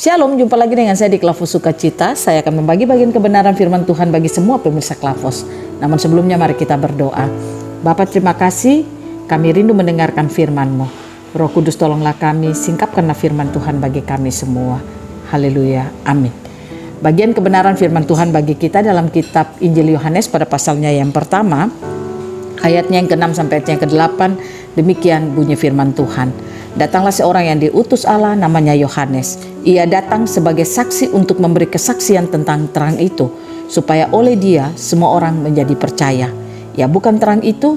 Shalom, jumpa lagi dengan saya di Klavos Sukacita. Saya akan membagi bagian kebenaran firman Tuhan bagi semua pemirsa Klavos. Namun sebelumnya mari kita berdoa. Bapa, terima kasih, kami rindu mendengarkan firman-Mu. Roh Kudus, tolonglah kami, singkapkanlah firman Tuhan bagi kami semua. Haleluya, amin. Bagian kebenaran firman Tuhan bagi kita dalam kitab Injil Yohanes pada pasalnya yang pertama, ayatnya yang ke-6 sampai ayatnya yang ke-8, demikian bunyi firman Tuhan. Datanglah seorang yang diutus Allah, namanya Yohanes. Ia datang sebagai saksi untuk memberi kesaksian tentang terang itu, supaya oleh dia semua orang menjadi percaya. Ia bukan terang itu,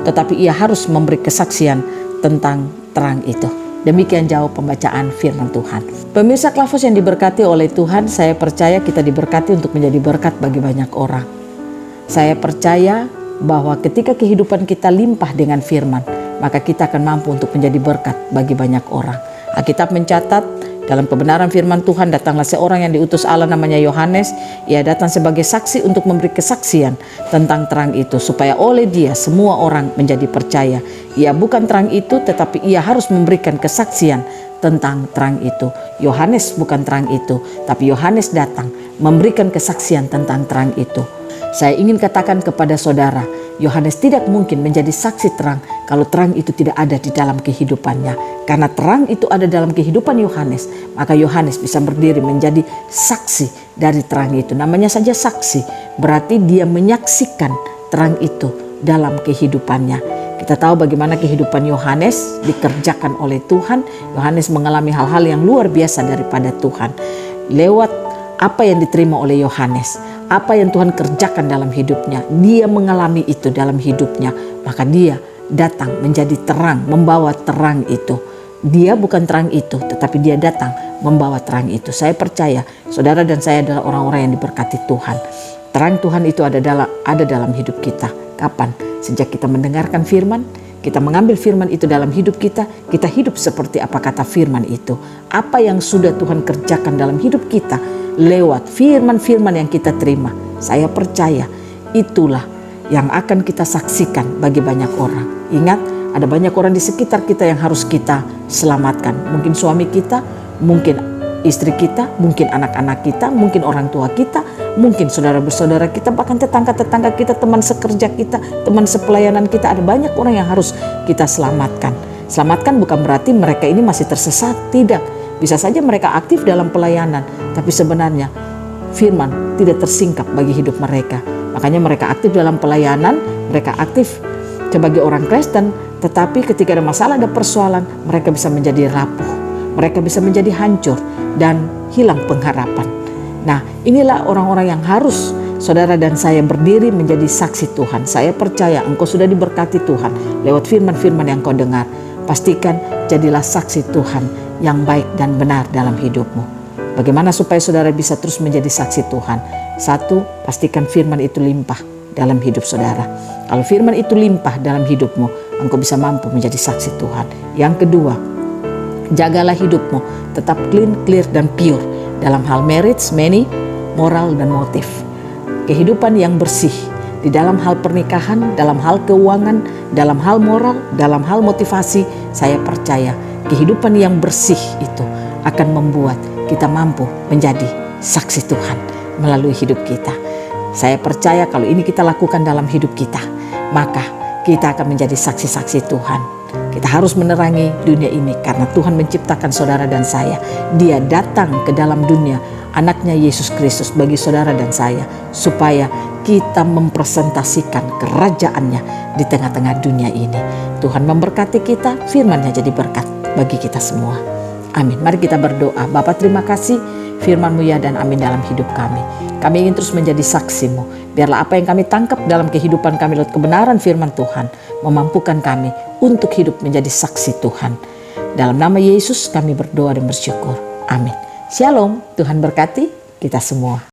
tetapi ia harus memberi kesaksian tentang terang itu. Demikian jauh pembacaan firman Tuhan. Pemirsa Klavos yang diberkati oleh Tuhan, saya percaya kita diberkati untuk menjadi berkat bagi banyak orang. Saya percaya bahwa ketika kehidupan kita limpah dengan firman, maka kita akan mampu untuk menjadi berkat bagi banyak orang. Alkitab mencatat dalam kebenaran firman Tuhan, datanglah seorang yang diutus Allah, namanya Yohanes. Ia datang sebagai saksi untuk memberi kesaksian tentang terang itu, supaya oleh dia semua orang menjadi percaya. Ia bukan terang itu, tetapi ia harus memberikan kesaksian tentang terang itu. Yohanes bukan terang itu, tapi Yohanes datang memberikan kesaksian tentang terang itu. Saya ingin katakan kepada saudara, Yohanes tidak mungkin menjadi saksi terang kalau terang itu tidak ada di dalam kehidupannya. Karena terang itu ada dalam kehidupan Yohanes, maka Yohanes bisa berdiri menjadi saksi dari terang itu. Namanya saja saksi, berarti dia menyaksikan terang itu dalam kehidupannya. Kita tahu bagaimana kehidupan Yohanes dikerjakan oleh Tuhan. Yohanes mengalami hal-hal yang luar biasa daripada Tuhan. Lewat apa yang diterima oleh Yohanes, apa yang Tuhan kerjakan dalam hidupnya, dia mengalami itu dalam hidupnya, maka dia datang menjadi terang, membawa terang itu. Dia bukan terang itu, tetapi dia datang membawa terang itu. Saya percaya saudara dan saya adalah orang-orang yang diberkati Tuhan. Terang Tuhan itu ada dalam hidup kita. Kapan? Sejak kita mendengarkan firman, kita mengambil firman itu dalam hidup kita hidup seperti apa kata firman itu. Apa yang sudah Tuhan kerjakan dalam hidup kita lewat firman-firman yang kita terima, saya percaya itulah yang akan kita saksikan bagi banyak orang. Ingat, ada banyak orang di sekitar kita yang harus kita selamatkan. Mungkin suami kita, mungkin istri kita, mungkin anak-anak kita, mungkin orang tua kita, mungkin saudara-bersaudara kita, bahkan tetangga-tetangga kita, teman sekerja kita, teman sepelayanan kita. Ada banyak orang yang harus kita selamatkan. Selamatkan bukan berarti mereka ini masih tersesat, tidak. Bisa saja mereka aktif dalam pelayanan, tapi sebenarnya firman tidak tersingkap bagi hidup mereka. Makanya mereka aktif dalam pelayanan, mereka aktif sebagai orang Kristen, tetapi ketika ada masalah, ada persoalan, mereka bisa menjadi rapuh, mereka bisa menjadi hancur dan hilang pengharapan. Nah, inilah orang-orang yang harus saudara dan saya berdiri menjadi saksi Tuhan. Saya percaya engkau sudah diberkati Tuhan lewat firman-firman yang kau dengar. Pastikan jadilah saksi Tuhan yang baik dan benar dalam hidupmu. Bagaimana supaya saudara bisa terus menjadi saksi Tuhan? Satu, pastikan firman itu limpah dalam hidup saudara. Kalau firman itu limpah dalam hidupmu, engkau bisa mampu menjadi saksi Tuhan. Yang kedua, jagalah hidupmu tetap clean, clear, dan pure dalam hal marriage, money, moral, dan motif. Kehidupan yang bersih di dalam hal pernikahan, dalam hal keuangan, dalam hal moral, dalam hal motivasi. Saya percaya kehidupan yang bersih itu akan membuat kita mampu menjadi saksi Tuhan melalui hidup kita. Saya percaya kalau ini kita lakukan dalam hidup kita, maka kita akan menjadi saksi-saksi Tuhan. Kita harus menerangi dunia ini karena Tuhan menciptakan saudara dan saya. Dia datang ke dalam dunia, anaknya Yesus Kristus bagi saudara dan saya, supaya kita mempresentasikan kerajaannya di tengah-tengah dunia ini. Tuhan memberkati kita, firman-Nya jadi berkat bagi kita semua. Amin. Mari kita berdoa. Bapa, terima kasih firman-Mu ya dan amin dalam hidup kami. Kami ingin terus menjadi saksi-Mu. Biarlah apa yang kami tangkap dalam kehidupan kami lewat kebenaran firman Tuhan memampukan kami untuk hidup menjadi saksi Tuhan. Dalam nama Yesus kami berdoa dan bersyukur. Amin. Shalom. Tuhan berkati kita semua.